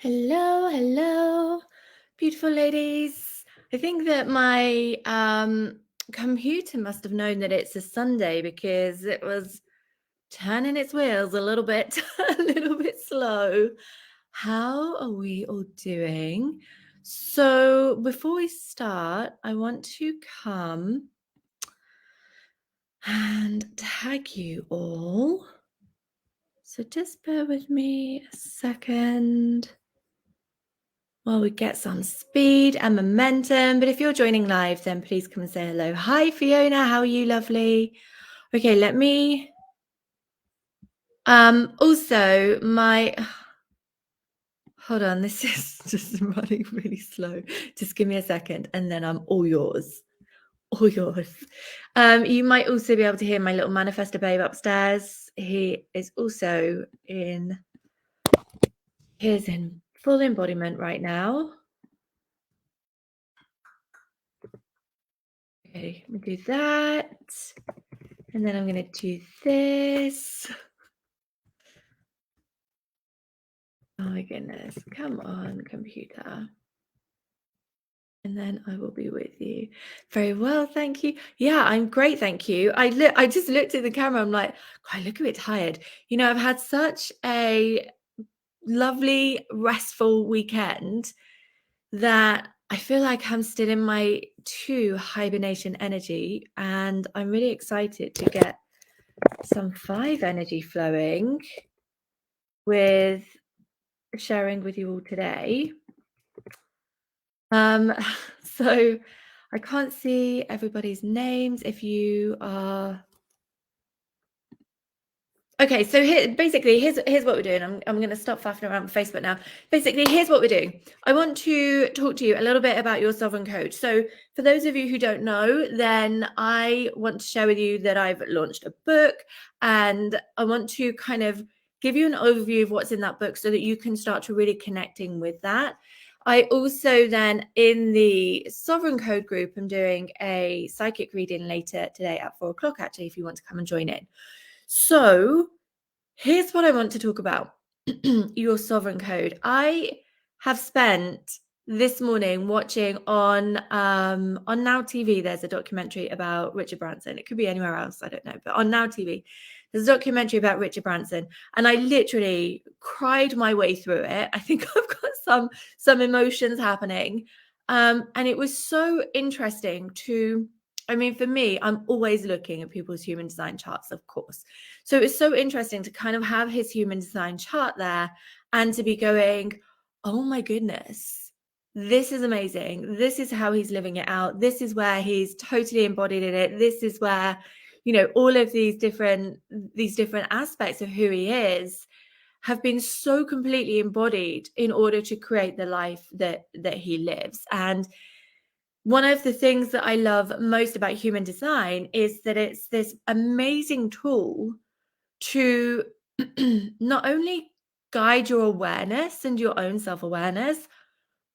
Hello, hello, beautiful ladies. I think that my computer must have known that it's a Sunday because it was turning its wheels a little bit, a little bit slow. How are we all doing? So before we start, I want to come and tag you all. So just bear with me a second while we get some speed and momentum. But if you're joining live, then please come and say hello. Hi, Fiona. How are you, lovely? Okay, let me... also, my... Hold on, this is just running really slow. Just give me a second, and then I'm all yours. All yours. You might also be able to hear my little manifestor babe upstairs. He is also in... He's in full embodiment right now. Okay, let me do that. And then I'm going to do this. Oh my goodness. Come on, computer. And then I will be with you. Very well, thank you. Yeah, I'm great, thank you. I just looked at the camera. I'm like, I look a bit tired. You know, I've had such a lovely, restful weekend that I feel like I'm still in my hibernation energy, and I'm really excited to get some 5 energy flowing with sharing with you all today. So I can't see everybody's names. If you are okay, so here's what we're doing. I'm going to stop faffing around with Facebook now. Basically, here's what we're doing. I want to talk to you a little bit about your sovereign code. So for those of you who don't know, then I want to share with you that I've launched a book, and I want to kind of give you an overview of what's in that book so that you can start to really connecting with that. I also then, in the sovereign code group, I'm doing a psychic reading later today at 4 o'clock, actually, if you want to come and join in. So here's what I want to talk about. Your sovereign code. I have spent this morning watching on Now TV. There's a documentary about Richard Branson. It could be anywhere else, I don't know, but on Now TV there's a documentary about Richard Branson, and I literally cried my way through it. I think I've got some emotions happening, and it was so interesting to... I mean, for me, I'm always looking at people's human design charts, of course. So it's so interesting to kind of have his human design chart there and to be going, oh my goodness, this is amazing. This is how he's living it out. This is where he's totally embodied in it. This is where, you know, all of these different aspects of who he is have been so completely embodied in order to create the life that he lives. And one of the things that I love most about human design is that it's this amazing tool to not only guide your awareness and your own self-awareness,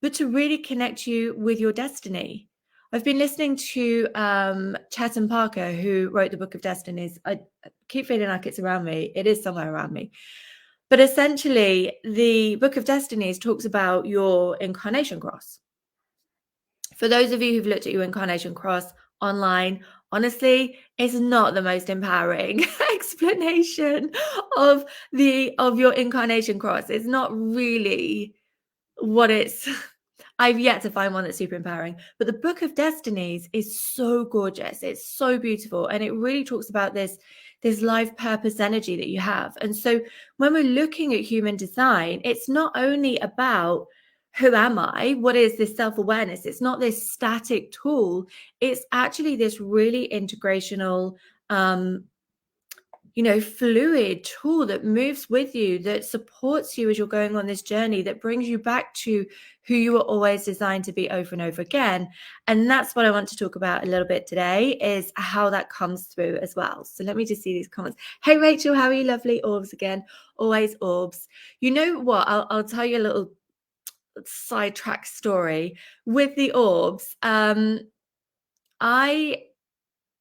but to really connect you with your destiny. I've been listening to Chetan Parker, who wrote the Book of Destinies. I keep feeling like it's around me. It is somewhere around me. But essentially, the Book of Destinies talks about your incarnation cross. For those of you who've looked at your incarnation cross online, honestly, it's not the most empowering explanation of your incarnation cross. It's not really what it's... I've yet to find one that's super empowering, but the Book of Destinies is so gorgeous. It's so beautiful, and it really talks about this life purpose energy that you have. And so when we're looking at human design, it's not only about who am I? What is this self-awareness? It's not this static tool. It's actually this really integrational, fluid tool that moves with you, that supports you as you're going on this journey, that brings you back to who you were always designed to be over and over again. And that's what I want to talk about a little bit today, is how that comes through as well. So let me just see these comments. Hey, Rachel, how are you? Lovely. Orbs again. Always orbs. You know what? I'll tell you a little sidetrack story with the orbs. I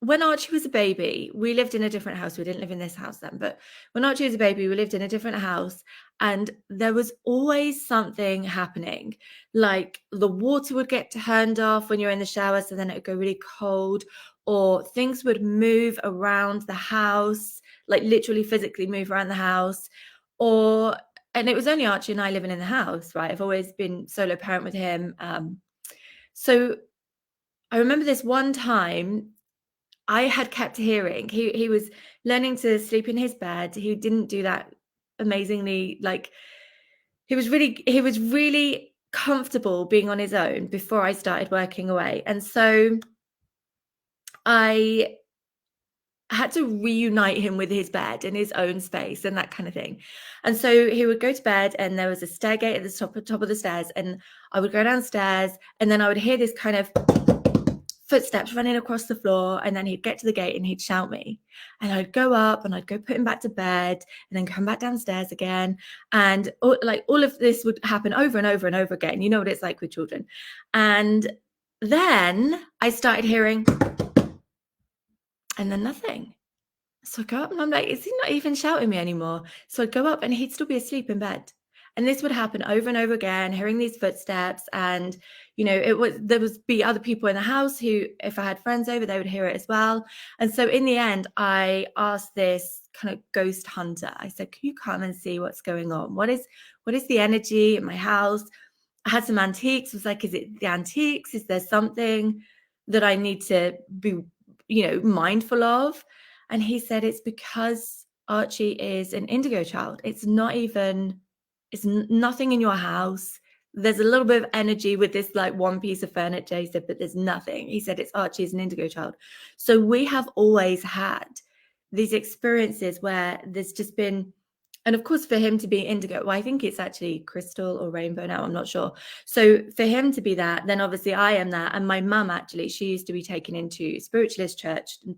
when Archie was a baby, we lived in a different house. We didn't live in this house then, but when Archie was a baby, we lived in a different house, and there was always something happening. Like the water would get turned off when you're in the shower, so then it would go really cold, or things would move around the house, like literally physically move around the house, and it was only Archie and I living in the house, right? I've always been solo parent with him. So I remember this one time I had kept hearing he was learning to sleep in his bed. He didn't do that amazingly. Like he was really comfortable being on his own before I started working away. And so I had to reunite him with his bed and his own space and that kind of thing. And so he would go to bed, and there was a stair gate at the top of the stairs, and I would go downstairs, and then I would hear this kind of footsteps running across the floor, and then he'd get to the gate and he'd shout me, and I'd go up and I'd go put him back to bed and then come back downstairs again, and all of this would happen over and over and over again. You know what it's like with children. And then I started hearing, and then nothing. So I go up and I'm like, is he not even shouting me anymore? So I'd go up and he'd still be asleep in bed. And this would happen over and over again, hearing these footsteps. And, there would be other people in the house who, if I had friends over, they would hear it as well. And so in the end, I asked this kind of ghost hunter, I said, can you come and see what's going on? What is the energy in my house? I had some antiques. I was like, is it the antiques? Is there something that I need to be, mindful of? And he said, it's because Archie is an indigo child. It's nothing in your house. There's a little bit of energy with this like one piece of furniture. He said, but there's nothing. He said, it's Archie is an indigo child. So we have always had these experiences where there's just been, and of course for him to be indigo, well, I think it's actually crystal or rainbow now, I'm not sure. So for him to be that, then obviously I am that. And my mum, actually, she used to be taken into spiritualist church and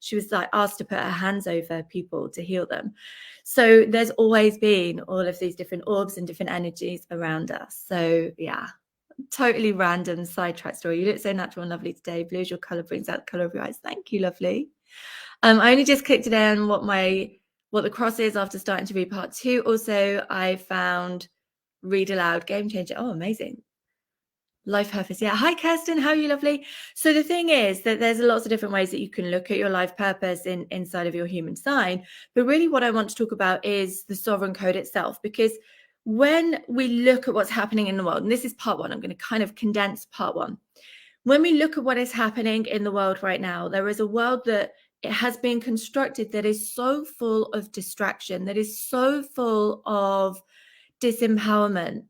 she was like asked to put her hands over people to heal them. So there's always been all of these different orbs and different energies around us. So yeah, totally random sidetrack story. You look so natural and lovely today. Blue as your color brings out the color of your eyes. Thank you, lovely. I only just clicked today on what the cross is after starting to read part 2. Also, I found Read Aloud, Game Changer. Oh, amazing. Life purpose. Yeah. Hi, Kirsten. How are you, lovely? So the thing is that there's lots of different ways that you can look at your life purpose inside of your human sign. But really what I want to talk about is the sovereign code itself, because when we look at what's happening in the world, and this is part 1, I'm going to kind of condense part 1. When we look at what is happening in the world right now, there is a world that it has been constructed that is so full of distraction, that is so full of disempowerment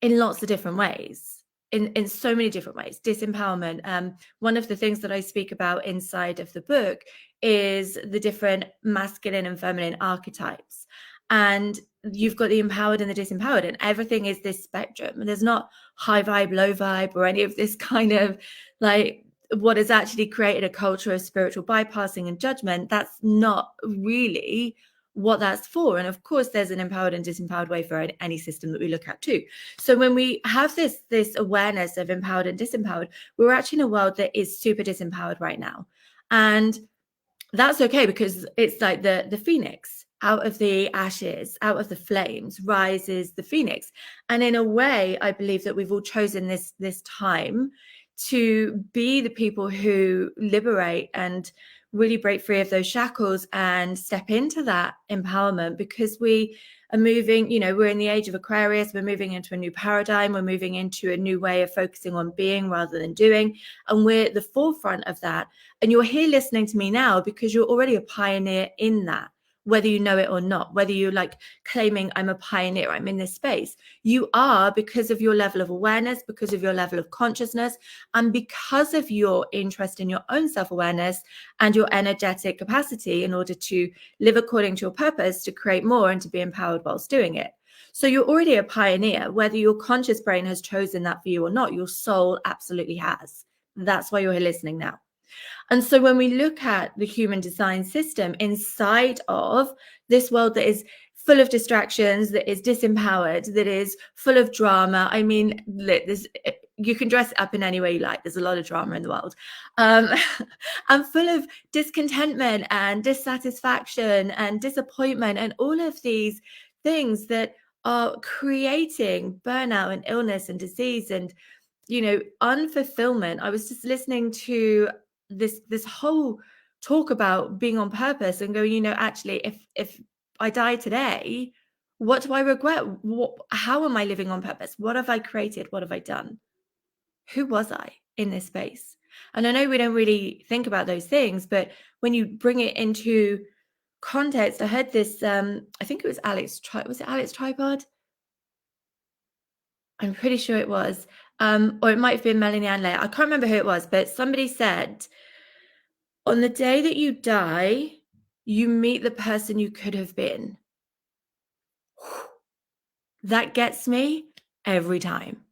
in lots of different ways, in so many different ways. Disempowerment. One of the things that I speak about inside of the book is the different masculine and feminine archetypes. And you've got the empowered and the disempowered, and everything is this spectrum. And there's not high vibe, low vibe, or any of this kind of like what has actually created a culture of spiritual bypassing and judgment. That's not really what that's for. And of course, there's an empowered and disempowered way for any system that we look at too. So when we have this awareness of empowered and disempowered, we're actually in a world that is super disempowered right now. And that's okay, because it's like the phoenix. Out of the ashes, out of the flames, rises the phoenix. And in a way, I believe that we've all chosen this time to be the people who liberate and really break free of those shackles and step into that empowerment, because we are moving, we're in the age of Aquarius, we're moving into a new paradigm, we're moving into a new way of focusing on being rather than doing, and we're at the forefront of that. And you're here listening to me now because you're already a pioneer in that, whether you know it or not, whether you're like claiming I'm a pioneer, I'm in this space. You are, because of your level of awareness, because of your level of consciousness, and because of your interest in your own self-awareness and your energetic capacity in order to live according to your purpose, to create more and to be empowered whilst doing it. So you're already a pioneer, whether your conscious brain has chosen that for you or not. Your soul absolutely has. That's why you're here listening now. And so when we look at the human design system inside of this world that is full of distractions, that is disempowered, that is full of drama, I mean, you can dress it up in any way you like. There's a lot of drama in the world. And full of discontentment and dissatisfaction and disappointment and all of these things that are creating burnout and illness and disease and, unfulfillment. I was just listening to this whole talk about being on purpose and going, actually, if I die today, what do I regret? How am I living on purpose? What have I created? What have I done? Who was I in this space? And I know we don't really think about those things, but when you bring it into context, I heard this, I think it was was it Alex Tripod? I'm pretty sure it was. Or it might have been Melanie Ann Layer. I can't remember who it was, but somebody said, on the day that you die, you meet the person you could have been. That gets me every time.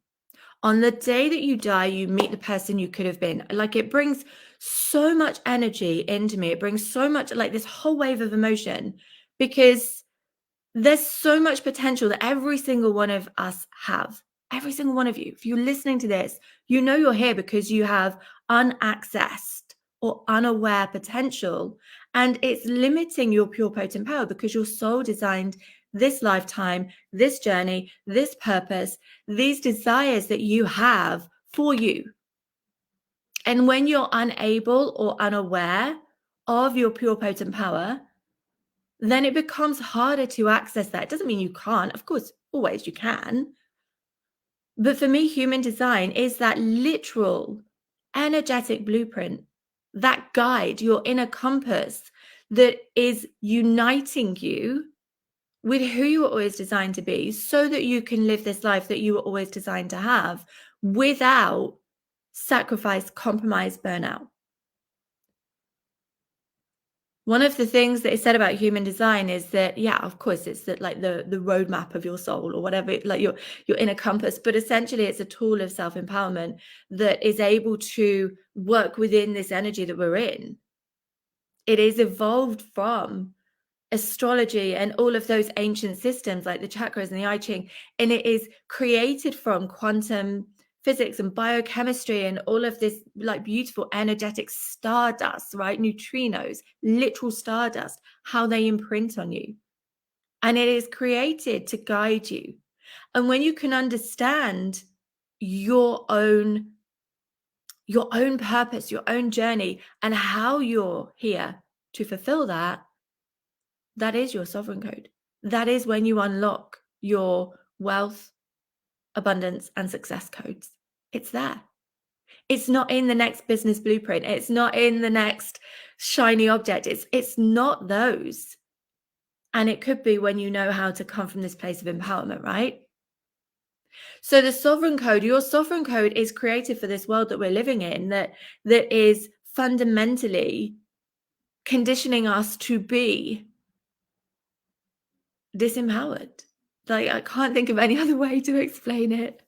On the day that you die, you meet the person you could have been. Like, it brings so much energy into me. It brings so much, like, this whole wave of emotion, because there's so much potential that every single one of us have. Every single one of you. If you're listening to this, you're here because you have unaccessed or unaware potential, and it's limiting your pure potent power because your soul designed this lifetime, this journey, this purpose, these desires that you have for you. And when you're unable or unaware of your pure potent power, then it becomes harder to access that. It doesn't mean you can't. Of course, always you can. But for me, human design is that literal energetic blueprint, that guide, your inner compass that is uniting you with who you were always designed to be, so that you can live this life that you were always designed to have without sacrifice, compromise, burnout. One of the things that is said about human design is that, yeah, of course, it's that, like, the roadmap of your soul or whatever, like your inner compass, but essentially it's a tool of self-empowerment that is able to work within this energy that we're in. It is evolved from astrology and all of those ancient systems like the chakras and the I Ching, and it is created from quantum physics and biochemistry and all of this, like, beautiful energetic stardust, right? Neutrinos, literal stardust, how they imprint on you. And it is created to guide you. And when you can understand your own purpose, your own journey, and how you're here to fulfill that, that is your sovereign code. That is when you unlock your wealth, abundance, and success codes. It's there. It's not in the next business blueprint. It's not in the next shiny object. It's not those. And it could be when you know how to come from this place of empowerment, right? So the sovereign code, your sovereign code is created for this world that we're living in, that is fundamentally conditioning us to be disempowered. Like, I can't think of any other way to explain it.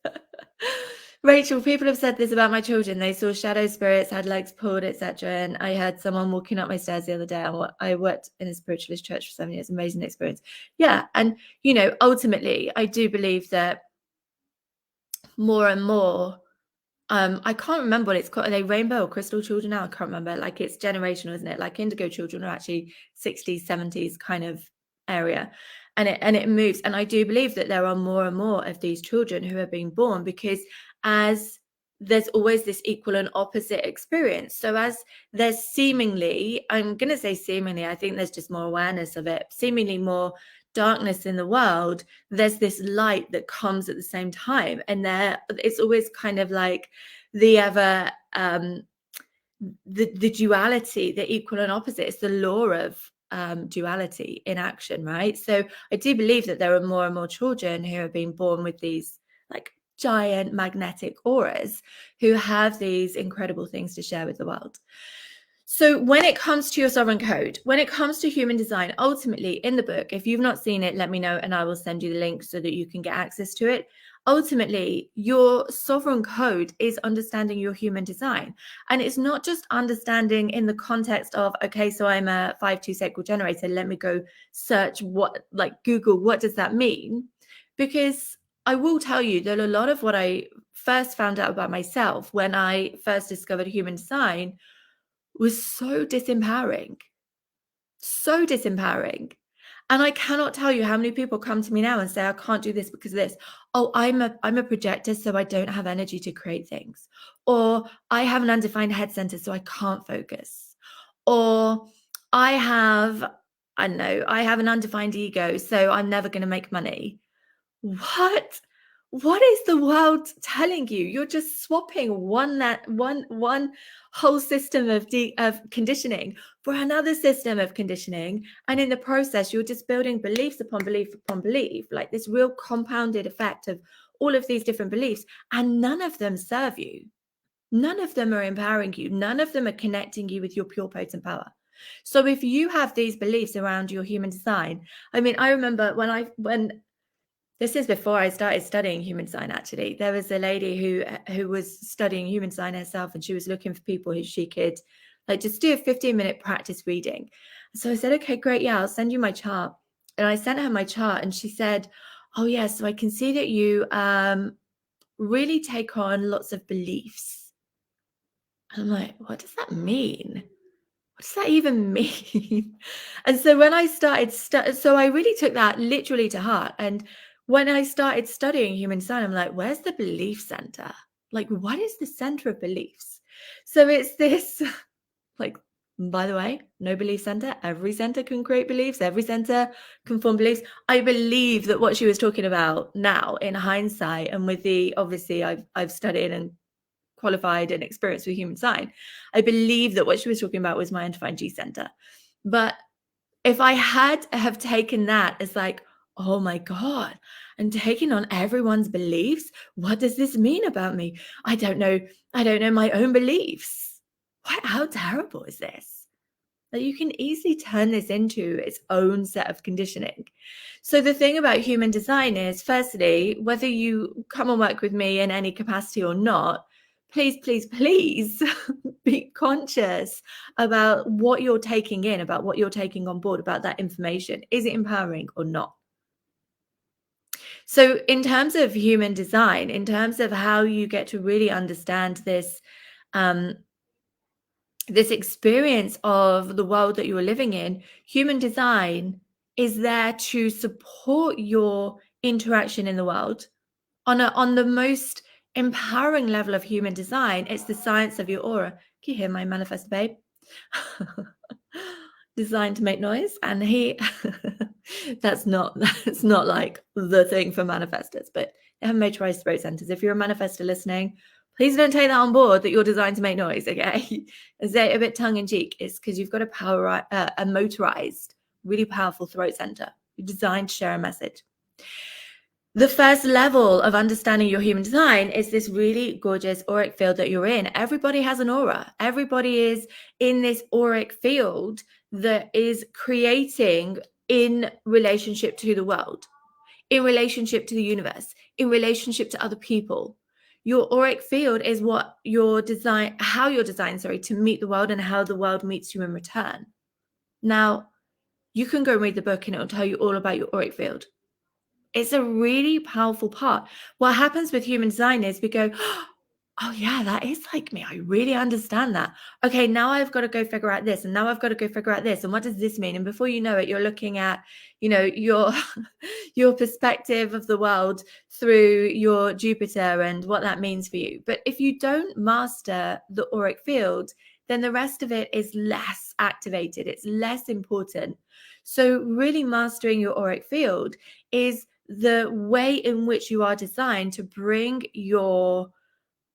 Rachel, people have said this about my children. They saw shadow spirits, had legs pulled, etc. And I had someone walking up my stairs the other day. I worked in a spiritualist church for 7 years. Amazing experience. Yeah. And, ultimately, I do believe that more and more, I can't remember what it's called. Are they rainbow or crystal children now? I can't remember. Like, it's generational, isn't it? Like, indigo children are actually 60s, 70s kind of area. And it moves. And I do believe that there are more and more of these children who are being born, because as there's always this equal and opposite experience. So as there's seemingly, I'm going to say seemingly, I think there's just more awareness of it, seemingly more darkness in the world, there's this light that comes at the same time. And it's always kind of like the ever, the duality, the equal and opposite. It's the law of duality in action, right? So I do believe that there are more and more children who are being born with these, like, giant magnetic auras, who have these incredible things to share with the world. So when it comes to your sovereign code, when it comes to human design, ultimately in the book, if you've not seen it, let me know and I will send you the link so that you can get access to it. Ultimately, your sovereign code is understanding your human design. And it's not just understanding in the context of, okay, so I'm a 5-2 sacral generator. Let me go search Google, what does that mean? Because I will tell you that a lot of what I first found out about myself, when I first discovered human design, was so disempowering. So disempowering. And I cannot tell you how many people come to me now and say, I can't do this because of this. Oh, I'm a projector, so I don't have energy to create things. Or I have an undefined head center, so I can't focus. Or I don't know, I have an undefined ego, so I'm never going to make money. What? What is the world telling you? You're just swapping one whole system of conditioning for another system of conditioning, and in the process, you're just building beliefs upon belief upon belief, like this real compounded effect of all of these different beliefs, and none of them serve you. None of them are empowering you. None of them are connecting you with your pure potent power. So if you have these beliefs around your human design, I mean, I remember when this is before I started studying human design, actually. There was a lady who was studying human design herself, and she was looking for people who she could like just do a 15-minute practice reading. So I said, okay, great. Yeah, I'll send you my chart. And I sent her my chart, and she said, oh, yeah, so I can see that you really take on lots of beliefs. And I'm like, what does that mean? What does that even mean? And so when I started, so I really took that literally to heart. And when I started studying human design, I'm like, where's the belief center? Like, what is the center of beliefs? So it's this, like, by the way, no belief center. Every center can create beliefs. Every center can form beliefs. I believe that what she was talking about now, in hindsight, and with the obviously I've studied and qualified and experienced with human design, I believe that what she was talking about was my undefined G center. But if I had have taken that as like, oh my God, I'm taking on everyone's beliefs. What does this mean about me? I don't know. I don't know my own beliefs. How terrible is this? That you can easily turn this into its own set of conditioning. So the thing about human design is, firstly, whether you come and work with me in any capacity or not, please, please, please be conscious about what you're taking in, about what you're taking on board, about that information. Is it empowering or not? So in terms of human design, in terms of how you get to really understand this, this experience of the world that you're living in, human design is there to support your interaction in the world on the most empowering level of human design. It's the science of your aura. Can you hear my manifest babe? Designed to make noise, and he that's not like the thing for manifestors, but they have motorized throat centers. If you're a manifestor listening, please don't take that on board that you're designed to make noise, okay? I say it a bit tongue-in-cheek. It's because you've got a motorized, really powerful throat center. You're designed to share a message. The first level of understanding your human design is this really gorgeous auric field that you're in. Everybody has an aura. Everybody is in this auric field that is creating in relationship to the world, in relationship to the universe, in relationship to other people. Your auric field is what how you're designed, to meet the world, and how the world meets you in return. Now, you can go read the book and it will tell you all about your auric field. It's a really powerful part. What happens with human design is we go, oh yeah, that is like me. I really understand that. Okay, now I've got to go figure out this, and now I've got to go figure out this, and what does this mean? And before you know it, you're looking at, your your perspective of the world through your Jupiter and what that means for you. But if you don't master the auric field, then the rest of it is less activated. It's less important. So really mastering your auric field is the way in which you are designed to bring your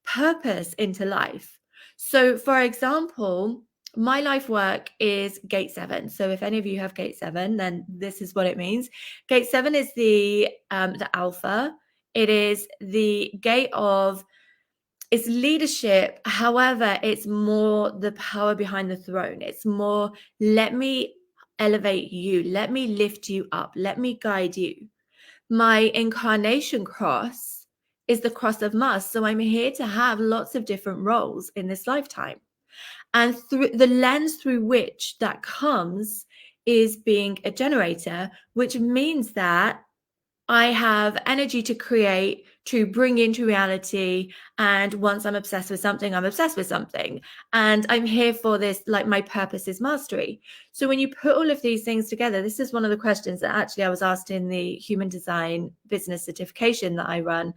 purpose into life. So, for example, my life work is gate 7. So if any of you have gate 7, then this is what it means. Gate 7 is the alpha. It is the gate of, it's leadership. However, it's more the power behind the throne. It's more, let me elevate you. Let me lift you up. Let me guide you. My incarnation cross is the cross of Mars. So I'm here to have lots of different roles in this lifetime. And through the lens through which that comes is being a generator, which means that I have energy to create, to bring into reality. And once I'm obsessed with something, I'm obsessed with something. And I'm here for this, like my purpose is mastery. So when you put all of these things together, this is one of the questions that actually I was asked in the human design business certification that I run.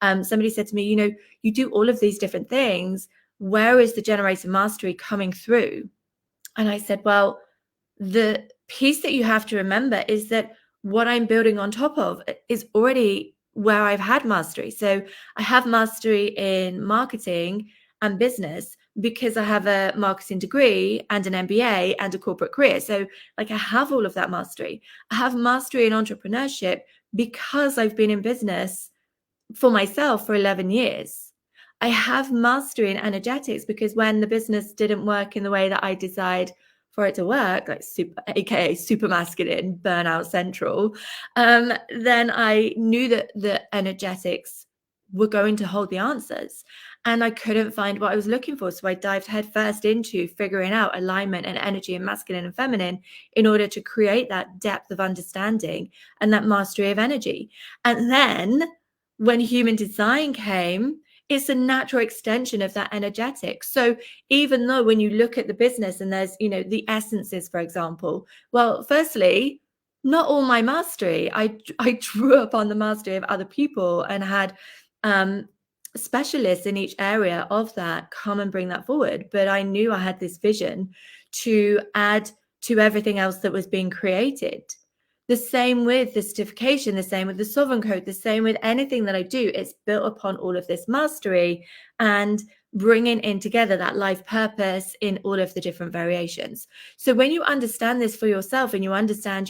Somebody said to me, you do all of these different things. Where is the generator mastery coming through? And I said, well, the piece that you have to remember is that what I'm building on top of is already where I've had mastery. So I have mastery in marketing and business because I have a marketing degree and an MBA and a corporate career. So like I have all of that mastery. I have mastery in entrepreneurship because I've been in business for myself for 11 years. I have mastery in energetics because when the business didn't work in the way that I desired for it to work, like aka super masculine, burnout central, then I knew that the energetics were going to hold the answers. And I couldn't find what I was looking for. So I dived headfirst into figuring out alignment and energy and masculine and feminine in order to create that depth of understanding and that mastery of energy. And then when human design came, it's a natural extension of that energetic. So even though when you look at the business and there's, the essences, for example, well, firstly, not all my mastery. I drew upon the mastery of other people and had specialists in each area of that come and bring that forward. But I knew I had this vision to add to everything else that was being created. The same with the certification, the same with the sovereign code, the same with anything that I do. It's built upon all of this mastery and bringing in together that life purpose in all of the different variations. So when you understand this for yourself and you understand,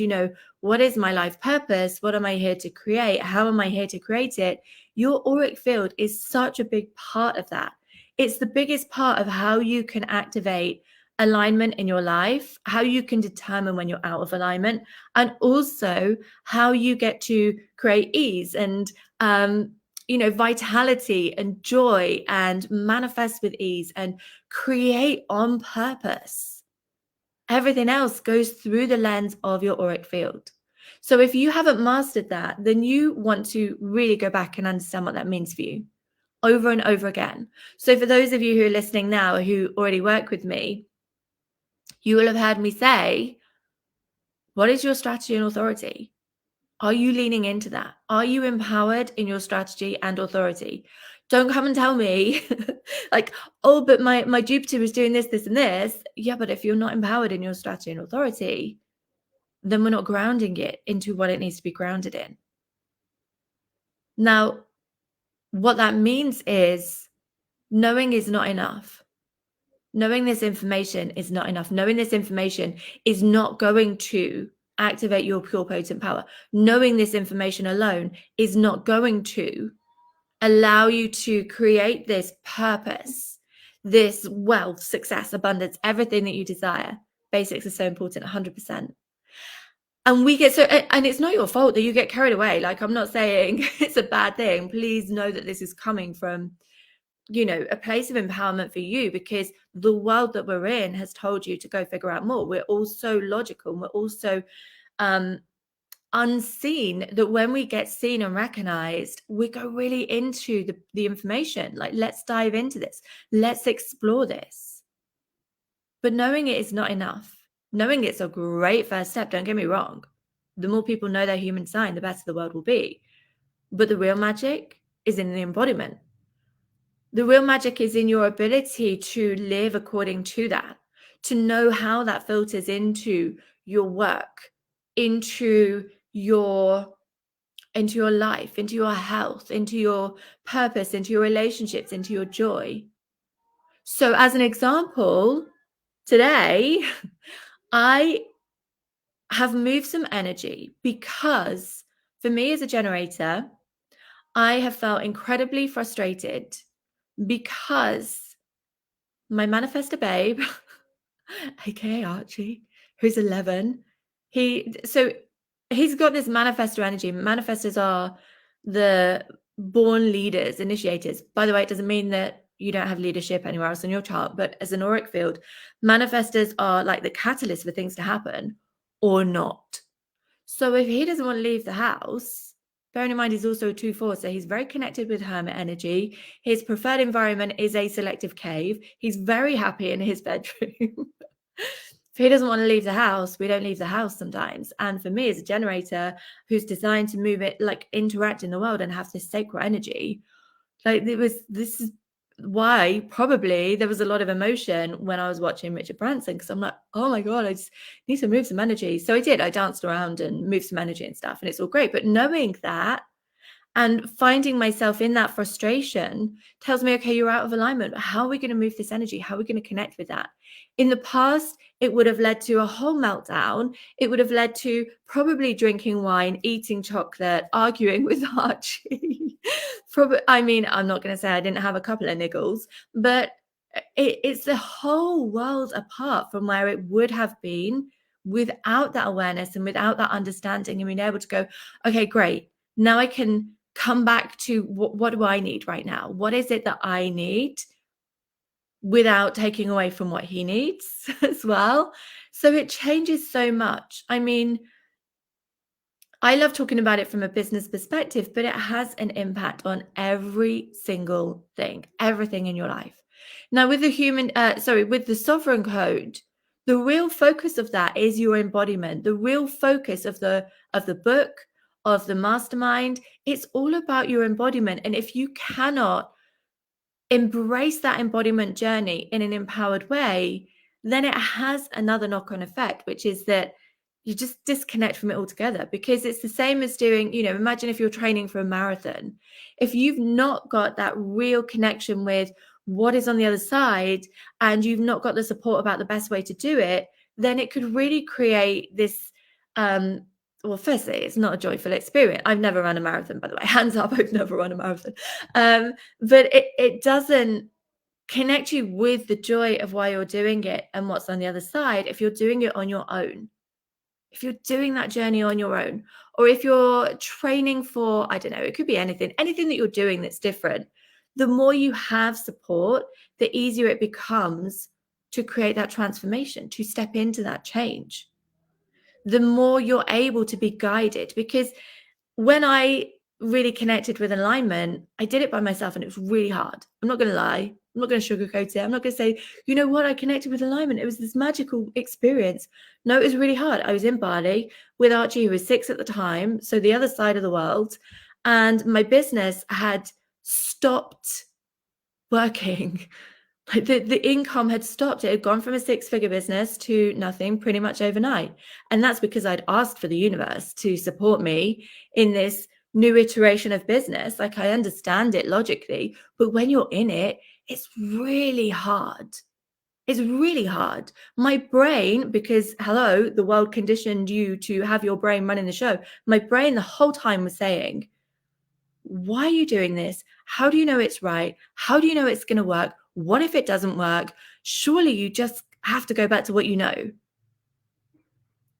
what is my life purpose? What am I here to create? How am I here to create it? Your auric field is such a big part of that. It's the biggest part of how you can activate alignment in your life, how you can determine when you're out of alignment, and also how you get to create ease and vitality and joy and manifest with ease and create on purpose. Everything else goes through the lens of your auric field. So if you haven't mastered that, then you want to really go back and understand what that means for you over and over again. So for those of you who are listening now who already work with me, you will have heard me say, what is your strategy and authority? Are you leaning into that? Are you empowered in your strategy and authority? Don't come and tell me like, oh, but my Jupiter is doing this, this, and this. Yeah, but if you're not empowered in your strategy and authority, then we're not grounding it into what it needs to be grounded in. Now, what that means is knowing is not enough. Knowing this information is not enough. Knowing this information is not going to activate your pure potent power. Knowing this information alone is not going to allow you to create this purpose, this wealth, success, abundance, everything that you desire. Basics are so important, 100%. And we get and it's not your fault that you get carried away. Like, I'm not saying it's a bad thing. Please know that this is coming from a place of empowerment for you, because the world that we're in has told you to go figure out more. We're all so logical, and we're also unseen, that when we get seen and recognized, we go really into the information. Like, let's dive into this. Let's explore this. But knowing it is not enough. Knowing it's a great first step. Don't get me wrong. The more people know their human design, the better the world will be. But the real magic is in the embodiment. The real magic is in your ability to live according to that, to know how that filters into your work, into your life, into your health, into your purpose, into your relationships, into your joy. So as an example, today, I have moved some energy because for me as a generator, I have felt incredibly frustrated because my manifestor babe, aka Archie, who's 11, he's got this manifestor energy. Manifestors are the born leaders, initiators. By the way, it doesn't mean that you don't have leadership anywhere else in your chart, but as an auric field, manifestors are like the catalyst for things to happen or not. So if he doesn't want to leave the house, Bearing in mind he's also a 2-4, so he's very connected with hermit energy. His preferred environment is a selective cave. He's very happy in his bedroom. If he doesn't want to leave the house, we don't leave the house sometimes. And for me as a generator who's designed to move it, like interact in the world and have this sacred energy, like this is why probably there was a lot of emotion when I was watching Richard Branson, because I'm like, oh my God, I just need to move some energy. So I did. I danced around and moved some energy and stuff, and it's all great. But knowing that and finding myself in that frustration tells me, okay, you're out of alignment. How are we going to move this energy? How are we going to connect with that? In the past, it would have led to a whole meltdown. It would have led to probably drinking wine, eating chocolate, arguing with Archie. I mean, I'm not going to say I didn't have a couple of niggles, but it's a whole world apart from where it would have been without that awareness and without that understanding and being able to go, okay, great. Now I can come back to what do I need right now? What is it that I need without taking away from what he needs as well? So it changes so much. I mean, I love talking about it from a business perspective, but it has an impact on every single thing, everything in your life. Now, with with the sovereign code, the real focus of that is your embodiment. The real focus of the book, of the mastermind, it's all about your embodiment. And if you cannot embrace that embodiment journey in an empowered way, then it has another knock-on effect, which is that you just disconnect from it altogether. Because it's the same as doing, imagine if you're training for a marathon. If you've not got that real connection with what is on the other side, and you've not got the support about the best way to do it, then it could really create this well, firstly, it's not a joyful experience. I've never run a marathon, by the way. Hands up, I've never run a marathon. But it doesn't connect you with the joy of why you're doing it and what's on the other side if you're doing it on your own. If you're doing that journey on your own, or if you're training for, I don't know, it could be anything that you're doing that's different. The more you have support, the easier it becomes to create that transformation, to step into that change. The more you're able to be guided, because when I really connected with alignment, I did it by myself and it was really hard. I'm not going to lie. I'm not going to sugarcoat it. I'm not going to say, you know what, I connected with alignment. It was this magical experience. No, it was really hard. I was in Bali with Archie, who was 6 at the time, so the other side of the world. And my business had stopped working. Like the income had stopped. It had gone from a 6-figure business to nothing pretty much overnight. And that's because I'd asked for the universe to support me in this new iteration of business. Like, I understand it logically, but when you're in it, it's really hard. It's really hard. My brain, because hello, the world conditioned you to have your brain running the show. My brain the whole time was saying, why are you doing this? How do you know it's right? How do you know it's going to work? What if it doesn't work? Surely you just have to go back to what you know.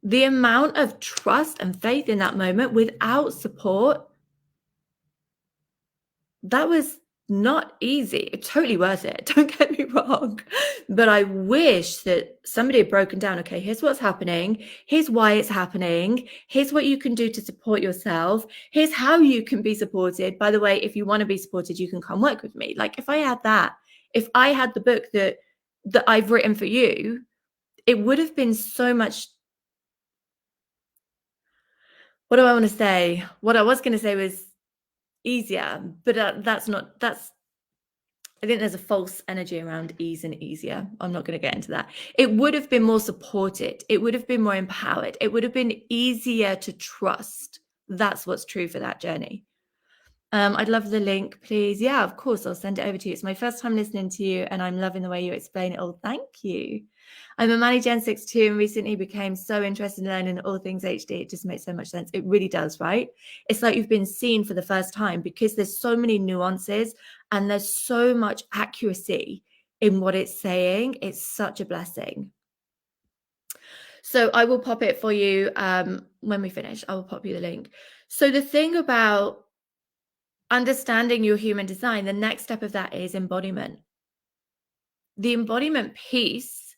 The amount of trust and faith in that moment without support, that was not easy. Totally worth it. Don't get me wrong. But I wish that somebody had broken down, okay, here's what's happening. Here's why it's happening. Here's what you can do to support yourself. Here's how you can be supported. By the way, if you want to be supported, you can come work with me. Like, if I had that, if I had the book that I've written for you, it would have been so much. What do I want to say? What I was going to say was easier, but I think there's a false energy around ease and easier. I'm not going to get into that. It would have been more supported. It would have been more empowered. It would have been easier to trust. That's what's true for that journey. I'd love the link, please. Yeah, of course, I'll send it over to you. It's my first time listening to you, and I'm loving the way you explain it all. Thank you. I'm a Manny Gen 6 and recently became so interested in learning all things HD. It just makes so much sense. It really does, right? It's like you've been seen for the first time, because there's so many nuances and there's so much accuracy in what it's saying. It's such a blessing. So I will pop it for you when we finish. I will pop you the link. So the thing about understanding your human design, the next step of that is embodiment. The embodiment piece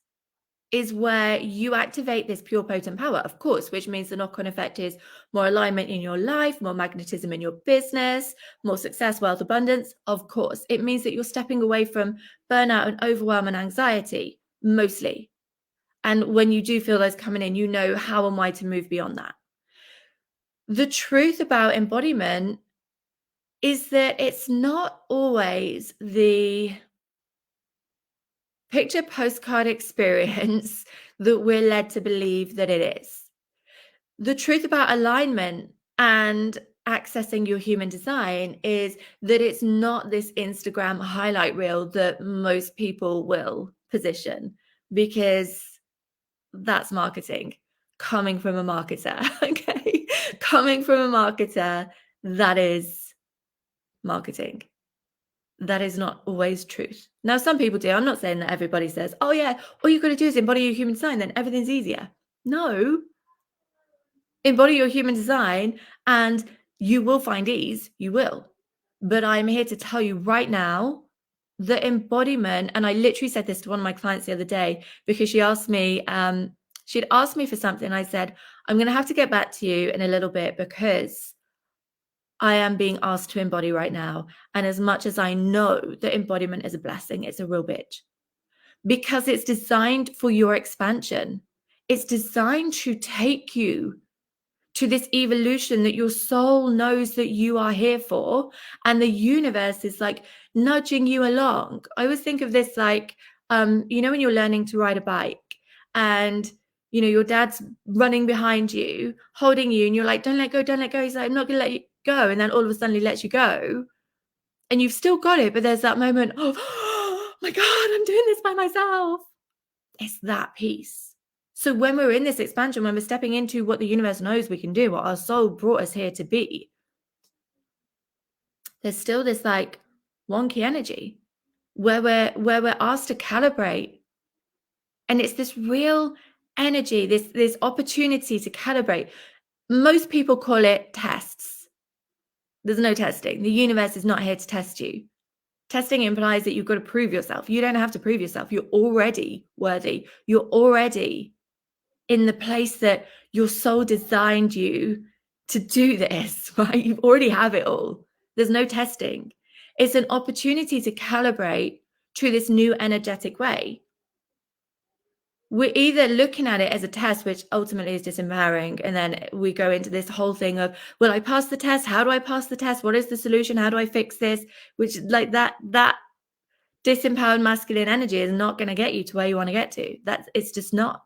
is where you activate this pure potent power, of course, which means the knock-on effect is more alignment in your life, more magnetism in your business, more success, wealth, abundance. Of course, it means that you're stepping away from burnout and overwhelm and anxiety, mostly. And when you do feel those coming in, you know how and why to move beyond that. The truth about embodiment is that it's not always the picture postcard experience that we're led to believe that it is. The truth about alignment and accessing your human design is that it's not this Instagram highlight reel that most people will position, because that's marketing coming from a marketer. Okay, coming from a marketer, that is marketing. That is not always truth. Now, some people do. I'm not saying that everybody says, oh yeah, all you've got to do is embody your human design, then everything's easier. No, embody your human design and you will find ease. You will. But I'm here to tell you right now, the embodiment, and I literally said this to one of my clients the other day, because she asked me, she'd asked me for something. I said, I'm going to have to get back to you in a little bit because I am being asked to embody right now. And as much as I know that embodiment is a blessing, it's a real bitch, because it's designed for your expansion. It's designed to take you to this evolution that your soul knows that you are here for. And the universe is like nudging you along. I always think of this like, when you're learning to ride a bike and, your dad's running behind you, holding you, and you're like, don't let go, don't let go. He's like, I'm not going to let you go. And then all of a sudden he lets you go and you've still got it. But there's that moment of, oh my God, I'm doing this by myself. It's that piece. So when we're in this expansion, when we're stepping into what the universe knows we can do, what our soul brought us here to be, there's still this like wonky energy where we're asked to calibrate. And it's this real energy, this opportunity to calibrate. Most people call it tests. There's no testing. The universe is not here to test you. Testing implies that you've got to prove yourself. You don't have to prove yourself. You're already worthy. You're already in the place that your soul designed you to do this, right? You already have it all. There's no testing. It's an opportunity to calibrate to this new energetic way. We're either looking at it as a test, which ultimately is disempowering, and then we go into this whole thing of, will I pass the test? How do I pass the test? What is the solution? How do I fix this? Which, like, that disempowered masculine energy is not going to get you to where you want to get to. It's just not.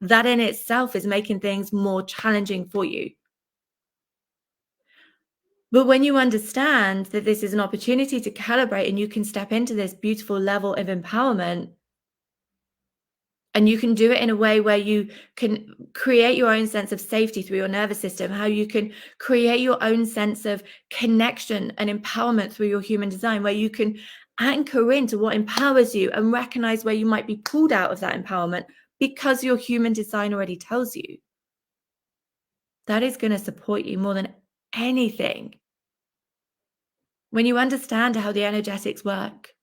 That in itself is making things more challenging for you. But when you understand that this is an opportunity to calibrate and you can step into this beautiful level of empowerment, and you can do it in a way where you can create your own sense of safety through your nervous system, how you can create your own sense of connection and empowerment through your human design, where you can anchor into what empowers you and recognize where you might be pulled out of that empowerment because your human design already tells you. That is going to support you more than anything. When you understand how the energetics work,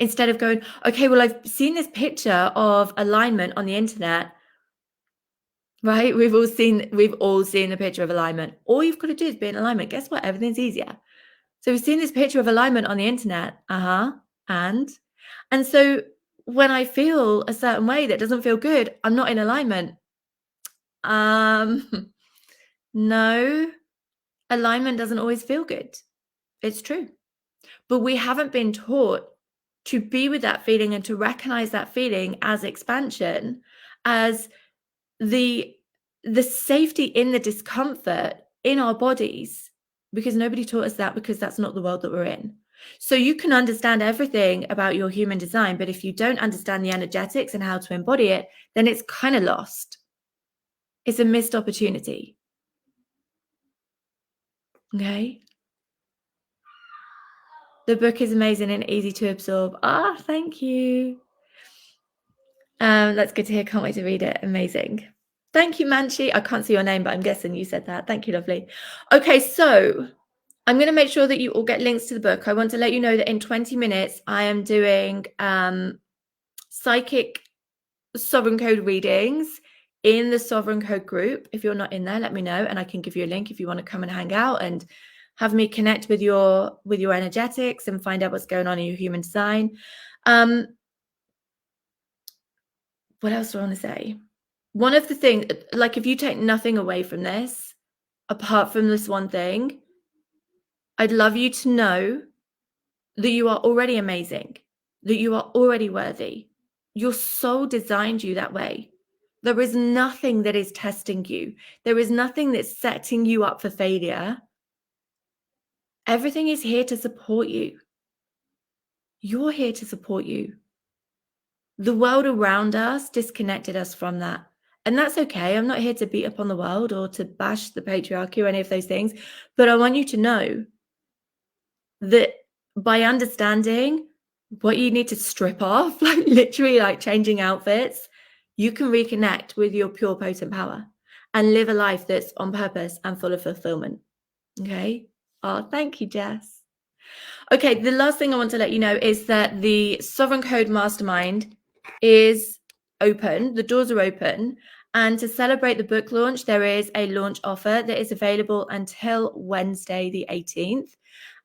instead of going, okay, well, I've seen this picture of alignment on the internet, right? We've all seen the picture of alignment. All you've got to do is be in alignment. Guess what? Everything's easier. So we've seen this picture of alignment on the internet. And so when I feel a certain way that doesn't feel good, I'm not in alignment. No, alignment doesn't always feel good. It's true. But we haven't been taught to be with that feeling and to recognize that feeling as expansion, as the safety in the discomfort in our bodies, because nobody taught us that, because that's not the world that we're in. So you can understand everything about your human design, but if you don't understand the energetics and how to embody it, then it's kind of lost. It's a missed opportunity. Okay. The book is amazing and easy to absorb. Thank you. That's good to hear. Can't wait to read it. Amazing. Thank you, Manchi. I can't see your name, but I'm guessing you said that. Thank you, lovely. Okay, so I'm going to make sure that you all get links to the book. I want to let you know that in 20 minutes, I am doing psychic Sovereign Code readings in the Sovereign Code group. If you're not in there, let me know and I can give you a link if you want to come and hang out and have me connect with your energetics and find out what's going on in your human design. What else do I want to say? One of the things, like if you take nothing away from this, apart from this one thing, I'd love you to know that you are already amazing, that you are already worthy. Your soul designed you that way. There is nothing that is testing you. There is nothing that's setting you up for failure. Everything is here to support you. You're here to support you. The world around us disconnected us from that. And that's okay. I'm not here to beat up on the world or to bash the patriarchy or any of those things. But I want you to know that by understanding what you need to strip off, like literally like changing outfits, you can reconnect with your pure potent power and live a life that's on purpose and full of fulfillment. Okay. Oh, thank you, Jess. Okay. The last thing I want to let you know is that the Sovereign Code Mastermind is open. The doors are open. And to celebrate the book launch, there is a launch offer that is available until Wednesday, the 18th.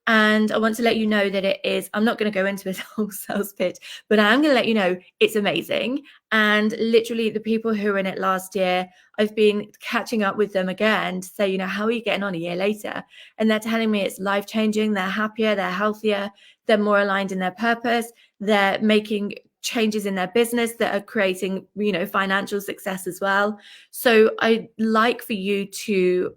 And I want to let you know that it is, I'm not going to go into a whole sales pitch, but I am going to let you know it's amazing. And literally the people who were in it last year, I've been catching up with them again to say, how are you getting on a year later? And they're telling me it's life-changing. They're happier, they're healthier, they're more aligned in their purpose. They're making changes in their business that are creating, financial success as well. So I'd like for you to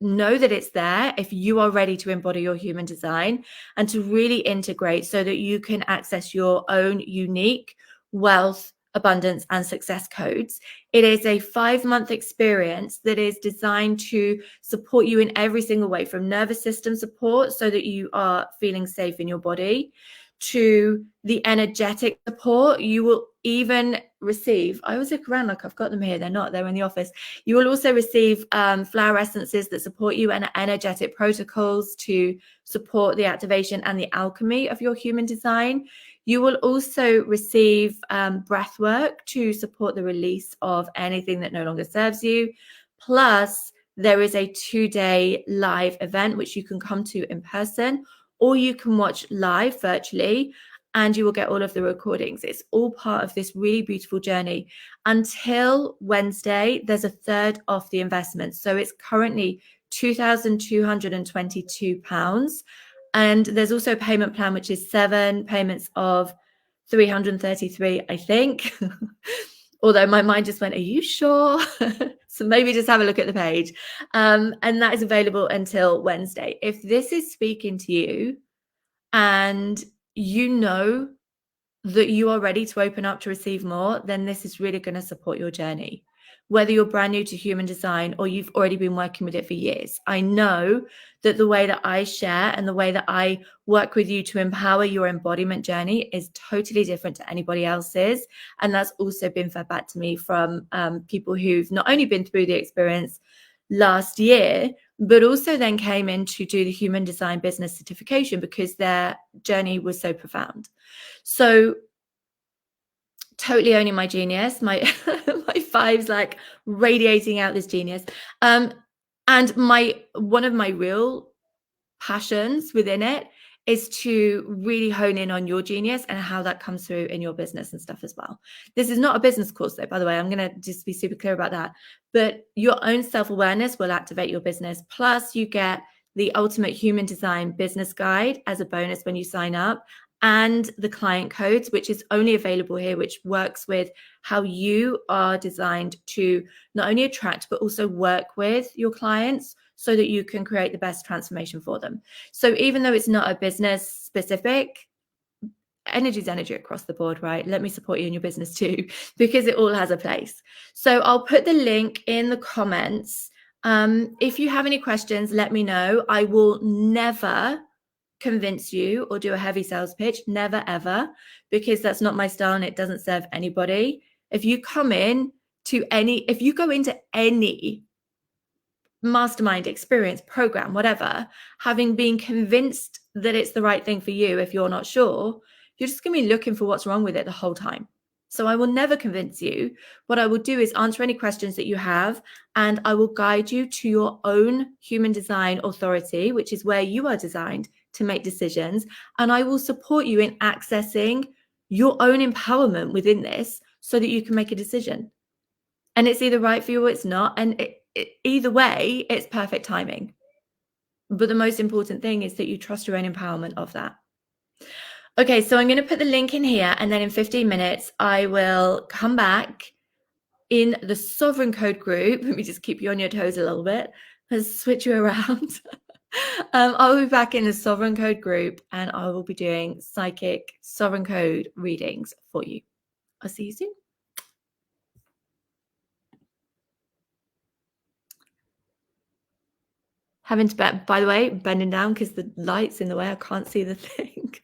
know that it's there if you are ready to embody your human design and to really integrate so that you can access your own unique wealth, abundance, and success codes. It is a 5-month experience that is designed to support you in every single way, from nervous system support so that you are feeling safe in your body, to the energetic support. You will even receive, I always look around like I've got them here, they're not, they're in the office. You will also receive flower essences that support you and energetic protocols to support the activation and the alchemy of your human design. You will also receive breath work to support the release of anything that no longer serves you. Plus, there is a 2-day live event which you can come to in person, or you can watch live virtually, and you will get all of the recordings. It's all part of this really beautiful journey. Until Wednesday, there's a third off the investment. So it's currently £2,222. And there's also a payment plan, which is 7 payments of 333, I think. Although my mind just went, are you sure? So maybe just have a look at the page. And that is available until Wednesday. If this is speaking to you and you know that you are ready to open up to receive more, then this is really going to support your journey. Whether you're brand new to human design or you've already been working with it for years, I know that the way that I share and the way that I work with you to empower your embodiment journey is totally different to anybody else's. And that's also been fed back to me from people who've not only been through the experience last year, but also then came in to do the human design business certification because their journey was so profound. So totally owning my genius, my my 5's like radiating out this genius. And one of my real passions within it is to really hone in on your genius and how that comes through in your business and stuff as well. This is not a business course though, by the way. I'm going to just be super clear about that. But your own self-awareness will activate your business. Plus you get the ultimate human design business guide as a bonus when you sign up, and the client codes, which is only available here, which works with how you are designed to not only attract, but also work with your clients so that you can create the best transformation for them. So even though it's not a business specific, energy is energy across the board, right? Let me support you in your business too, because it all has a place. So I'll put the link in the comments. If you have any questions, let me know. I will never convince you or do a heavy sales pitch, never ever, because that's not my style and it doesn't serve anybody. If you go into any mastermind experience, program, whatever, having been convinced that it's the right thing for you, if you're not sure, you're just going to be looking for what's wrong with it the whole time. So I will never convince you. What I will do is answer any questions that you have, and I will guide you to your own human design authority, which is where you are designed to make decisions. And I will support you in accessing your own empowerment within this so that you can make a decision. And it's either right for you or it's not. And either way, it's perfect timing. But the most important thing is that you trust your own empowerment of that. Okay, so I'm going to put the link in here, and then in 15 minutes, I will come back in the Sovereign Code group. Let me just keep you on your toes a little bit. Let's switch you around. I'll be back in the Sovereign Code group, and I will be doing psychic Sovereign Code readings for you. I'll see you soon. Having to, by the way, bending down because the light's in the way. I can't see the thing.